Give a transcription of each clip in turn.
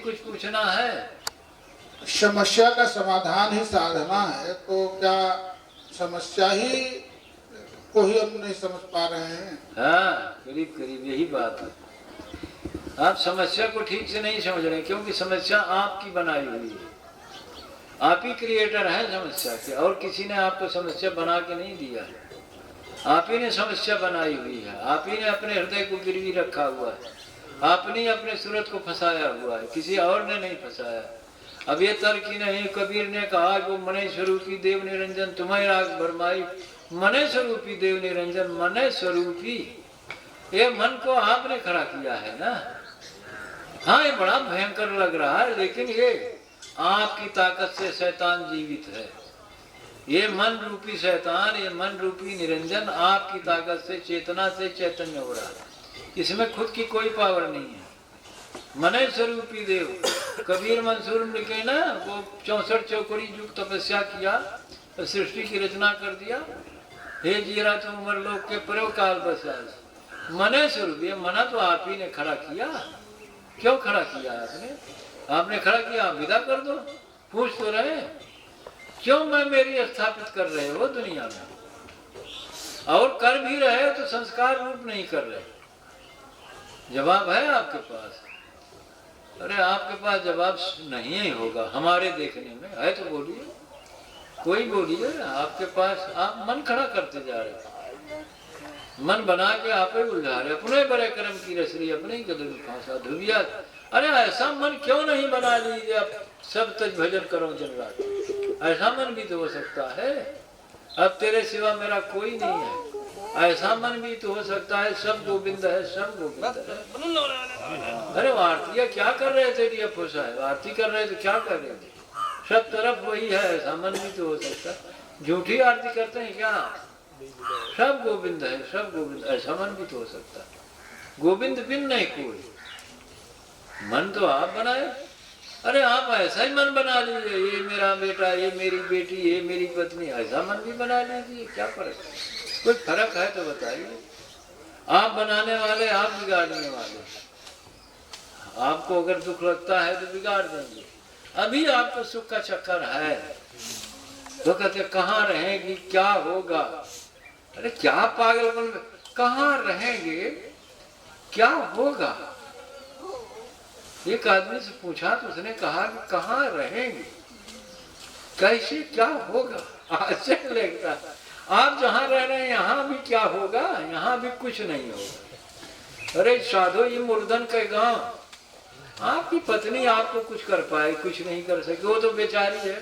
कुछ पूछना है? समस्या का समाधान ही साधना है, तो क्या समस्या ही को ही हम नहीं समझ पा रहे हैं? हाँ, करीब करीब यही बात है। आप समस्या को ठीक से नहीं समझ रहे, क्योंकि समस्या आपकी बनाई हुई है। आप ही क्रिएटर हैं समस्या के, और किसी ने आपको समस्या बना के नहीं दिया है। आप ही ने समस्या बनाई हुई है, आप ही ने अपने हृदय को गिरवी रखा हुआ है, आपने अपने सूरत को फंसाया हुआ है, किसी और ने नहीं फंसाया। अब ये तर्क ही नहीं, कबीर ने कहा वो मने स्वरूपी देव निरंजन तुम्हें राग भरमाई, मने स्वरूपी देव निरंजन, मने स्वरूपी, ये मन को आपने खड़ा किया है ना। हाँ, ये बड़ा भयंकर लग रहा है, लेकिन ये आपकी ताकत से शैतान जीवित है। ये मन रूपी शैतान, ये मन रूपी निरंजन आपकी ताकत से, चेतना से चैतन्य हो रहा है। इसमें खुद की कोई पावर नहीं है। मने स्वरूपी देव, कबीर मंसूर ने लिखे ना, वो 64 चौकड़ी युग तपस्या किया तो सृष्टि की रचना कर दिया। हे जीरा तुम उमर लोग के पर्व काल बसास, मने स्वरूप, ये मना तो आप ही ने खड़ा किया। क्यों खड़ा किया आपने? आपने खड़ा किया, आप विदा कर दो। पूछ तो रहे क्यों मैं मेरी स्थापित कर रहे हो दुनिया में, और कर भी रहे तो संस्कार रूप नहीं कर रहे। जवाब है आपके पास? अरे आपके पास जवाब नहीं ही होगा हमारे देखने में। है तो बोलिए, कोई बोलिए। आपके पास आप मन खड़ा करते जा रहे, मन बना के आप ही उलझा रहे, अपने बड़े कर्म की रसरी अपने ही कदम फांसा धुबिया। अरे ऐसा मन क्यों नहीं बना लीजिए आप, सब तज भजन करो दिन रात। ऐसा मन भी तो हो सकता है, अब तेरे सिवा मेरा कोई नहीं है, ऐसा मन भी तो हो सकता है। सब गोविंद है, सब गोविंद है। अरे आरती क्या कर रहे थे? ये फुसा है, आरती कर रहे थे, क्या कर रहे थे? सब तरफ वही है, ऐसा मन भी तो हो सकता है। झूठी आरती करते हैं क्या? सब गोविंद है, सब गोविंद, ऐसा मन भी तो हो सकता है। गोविंद बिन नहीं कोई, मन तो आप बनाए। अरे आप ऐसा ही मन बना लीजिए, ये मेरा बेटा, ये मेरी बेटी, ये मेरी पत्नी, ऐसा मन भी बना लीजिए। क्या फर्क है? कुछ फर्क है तो बताइए। आप बनाने वाले, आप बिगाड़ने वाले। आपको अगर दुख लगता है तो बिगाड़ देंगे। अभी आपको सुख का चक्कर है तो कहते कहाँ रहेगी, क्या होगा? अरे क्या पागलपन, कहाँ रहेंगे, क्या होगा? एक आदमी से पूछा तो उसने कहा कि कहाँ रहेंगे, कैसे, क्या होगा? आश्चर्य लगता है। आप जहाँ रह रहे हैं यहाँ भी क्या होगा? यहाँ भी कुछ नहीं होगा। अरे साधो, ये मुर्दन के गांव, आपकी पत्नी आपको कुछ कर पाए? कुछ नहीं कर सके, वो तो बेचारी है,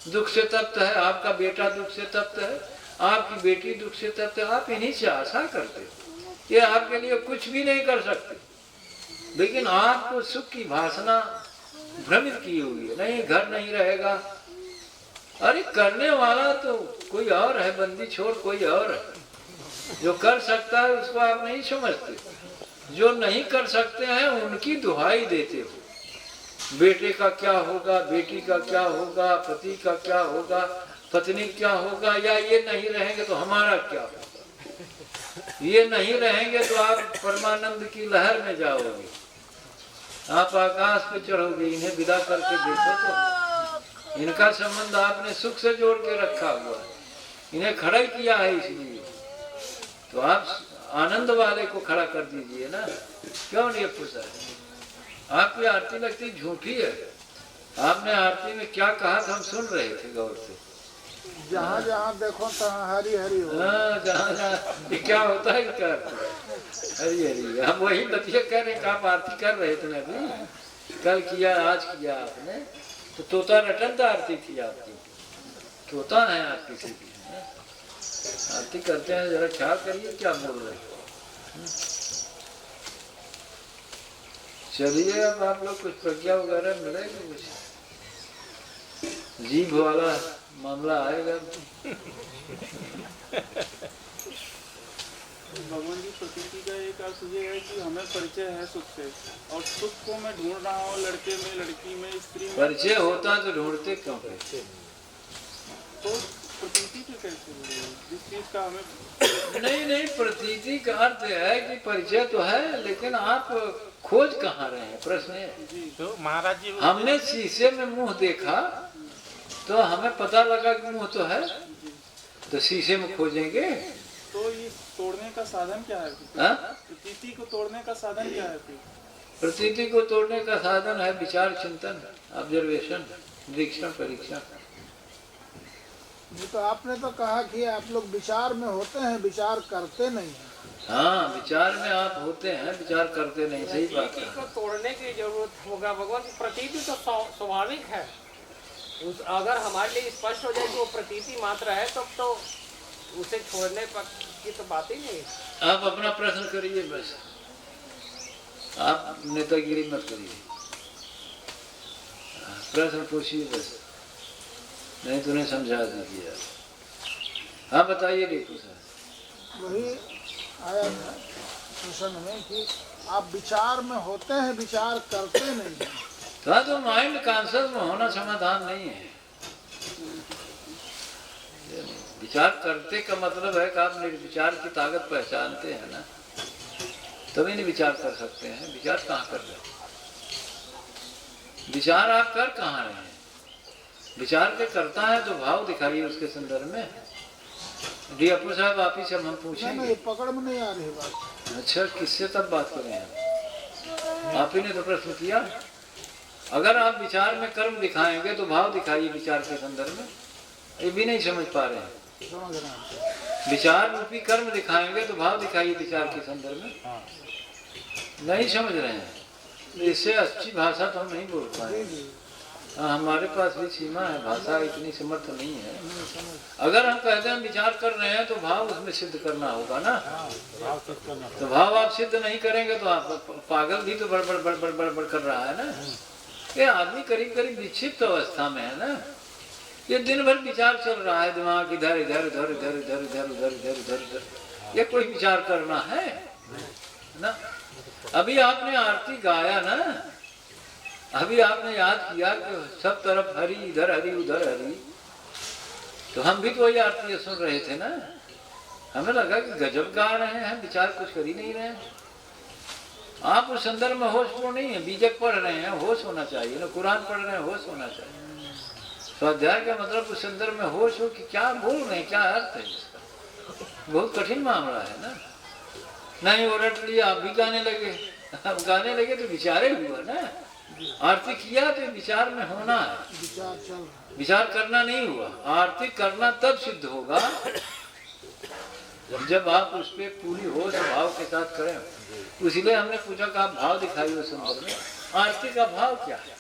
दुख से तप्त है। आपका बेटा दुख से तप्त है, आपकी बेटी दुख से तप्त है। आप इन्हीं से आशा करते, ये आपके लिए कुछ भी नहीं कर सकते। लेकिन आपको सुख की वासना भ्रमित की हुई है, नहीं घर नहीं रहेगा। अरे करने वाला तो कोई और है, बंदी छोड़ कोई और है। जो कर सकता है उसको आप नहीं समझते, जो नहीं कर सकते हैं उनकी दुहाई देते हो। बेटे का क्या होगा, बेटी का क्या होगा, पति का क्या होगा, पत्नी क्या होगा, या ये नहीं रहेंगे तो हमारा क्या होगा? ये नहीं रहेंगे तो आप परमानंद की लहर में जाओगे, आप आकाश पे चढ़ोगे। इन्हें विदा करके देखो तो इनका संबंध आपने सुख से जोड़ के रखा हुआ है, इन्हें खड़ा किया है, इसलिए तो आप आनंद वाले को खड़ा कर दीजिए ना। क्यों नहीं पूछा? आपकी आरती लगती झूठी है। आपने आरती में क्या कहा था हम सुन रहे थे गौर से। जहाँ जहाँ देखो तहाँ हरी हरी हो। हाँ, जहाँ जहाँ क्या होता है क्या? हरी हरी। हम वही बतिया कह रहे हैं, आप आरती कर रहे थे अभी, कल किया, आज किया आपने, तो तोता रटन आरती थी आपकी। तोता है आप किसी की आरती करते हैं, जरा ख्याल करिए क्या बोल रहे हो। चलिए अब आप लोग कुछ प्रज्ञा वगैरह मिलेगी, कुछ जीभ वाला मामला आएगा। भगवान की प्रकृति का एक अर्थ ये है कि हमें परिचय है सुख से, और सुख को मैं ढूंढ रहा हूँ लड़के में, लड़की में, स्त्री में। परिचय होता तो ढूंढते क्यों थे? तो प्रतीति से कैसे मिलेगी जिस चीज का हमें? नहीं, प्रतीति का अर्थ है कि परिचय तो है, लेकिन आप खोज कहाँ रहे हैं, प्रश्न है। तो महाराज जी हमने शीशे में मुंह देखा तो हमें पता लगा कि मुंह तो है, तो शीशे में खोजेंगे। तो ये तोड़ने का साधन क्या है? हाँ? प्रतीति को तोड़ने का साधन क्या है फिर? प्रतीति को तोड़ने का साधन है विचार, चिंतन, ऑब्जर्वेशन, निरीक्षण, परीक्षण। जी, तो आपने तो कहा कि आप लोग विचार में होते हैं, विचार करते नहीं हैं। हाँ, विचार में आप होते हैं, विचार करते नहीं, सही बात प्रतीति है। को तोड़ने की जरूरत होगा भगवान की। प्रतीति तो स्वाभाविक है, उस अगर हमारे लिए स्पष्ट हो जाए कि वो प्रतीति मात्र है तब तो उसे छोड़ने पर की तो बात ही नहीं। आप अपना प्रश्न करिए, बस आप नेतागिरी मत करिए, प्रश्न पूछिए बस, नहीं तो नहीं समझा दीजिए आप। हाँ बताइए रिपु साहब। वही आया था प्रश्न में कि आप विचार में होते हैं, विचार करते नहीं हैं। तो माइंड कॉन्शियस में होना समाधान नहीं है। विचार करते का मतलब है कि आप निर्विचार की ताकत पहचानते हैं ना, तभी नहीं विचार कर सकते हैं। विचार कहाँ कर रहे हैं? विचार आप कर कहाँ रहे हैं? विचार के करता है तो भाव दिखाइए उसके संदर्भ में। जी अपू साहब आप ही से हम पूछेंगे। नहीं, पकड़ में नहीं आ रही बात। अच्छा, किससे तब बात करें हम? आप ही ने तो प्रश्न किया। अगर आप विचार में कर्म दिखाएंगे तो भाव दिखाइए विचार के संदर्भ में। ये भी नहीं समझ पा रहे हैं। समझ रहे हैं। विचार रूपी कर्म दिखाएंगे तो भाव दिखाइए विचार के संदर्भ में। नहीं समझ रहे हैं। इससे अच्छी भाषा तो हम नहीं बोल पाए। हाँ, हमारे पास भी सीमा है, भाषा इतनी समर्थ नहीं है। अगर हम कहते हैं विचार कर रहे हैं तो भाव उसमें सिद्ध करना होगा ना। तो भाव आप सिद्ध नहीं करेंगे तो आप पागल भी तो बड़बड़ बड़बड़ बड़बड़ कर रहा है ना। ये आदमी करीब करीब विक्षिप्त अवस्था में है ना। ये दिन भर विचार चल रहा है, दिमाग इधर इधर इधर इधर इधर इधर इधर इधर इधर इधर। ये कोई विचार करना है ना। अभी आपने आरती गाया ना, अभी आपने याद किया कि सब तरफ हरि, इधर हरि उधर हरि, तो हम भी तो वही आरती सुन रहे थे ना। हमें लगा कि गजब गा रहे हैं, विचार कुछ कर ही नहीं रहे हैं। आप उस संदर्भ में होश तो नहीं है। बीजक पढ़ रहे हैं, होश होना चाहिए ना। कुरान पढ़ रहे हैं, होश होना चाहिए। स्वाध्याय का मतलब उस संदर्भ में होश हो कि क्या बोल रहे हैं, क्या अर्थ है इसका। बहुत कठिन मामला है ना। नहीं वो रट लिया, आप भी गाने लगे। अब गाने लगे तो विचारे हुआ ना। आरती किया तो विचार में होना है, विचार चल रहा है। विचार करना नहीं हुआ। आरती करना तब सिद्ध होगा जब आप उस पर पूरी होश भाव के साथ करें। इसलिए हमने पूछा कि आप भाव दिखाइए उस संदर्भ में। आरती का भाव क्या है?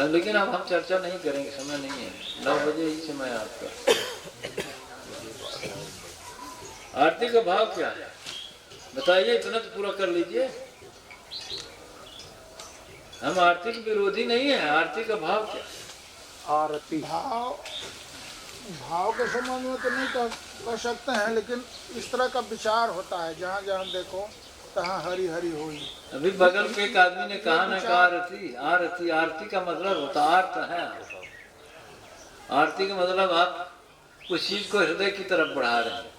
लेकिन अब हम चर्चा नहीं करेंगे, समय नहीं है। 9 बजे ही समय आपका। आरती का भाव क्या है बताइए, इतना तो पूरा कर लीजिए। हम आरती के विरोधी नहीं है। आरती का भाव क्या? आरती भाव के संबंध में तो नहीं कह सकते हैं, लेकिन इस तरह का विचार होता है जहाँ जहाँ देखो तहाँ हरि हरि होई। अभी बगल के एक आदमी ने कहा ना कि आरती आरती आरती का मतलब होता अर्थ है। आरती का मतलब आप उस चीज को हृदय की तरफ बढ़ा रहे हैं।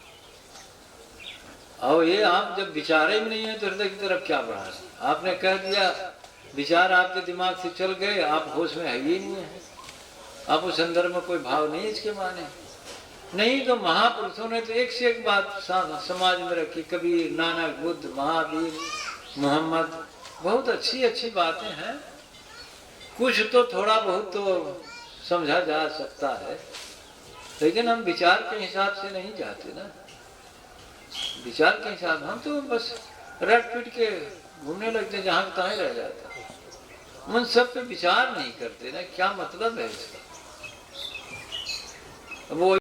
और ये आप जब विचारे ही नहीं है तो हृदय की तरफ क्या बढ़ा रहे हैं? आपने कह दिया विचार आपके दिमाग से चल गए, आप होश में है ही नहीं है। आप उस संदर्भ में कोई भाव नहीं इसके माने नहीं। तो महापुरुषों ने तो एक से एक बात समाज में रखी। कबीर, नानक, बुद्ध, महावीर, मोहम्मद, बहुत अच्छी अच्छी बातें हैं। कुछ तो थोड़ा बहुत तो समझा जा सकता है, लेकिन हम विचार के हिसाब से नहीं जाते ना। विचार के हिसाब हम तो बस रट पीट के घूमने लगते, जहाँ तहाँ रह जाता। उन सब पे विचार नहीं करते ना। क्या मतलब है इसका? वो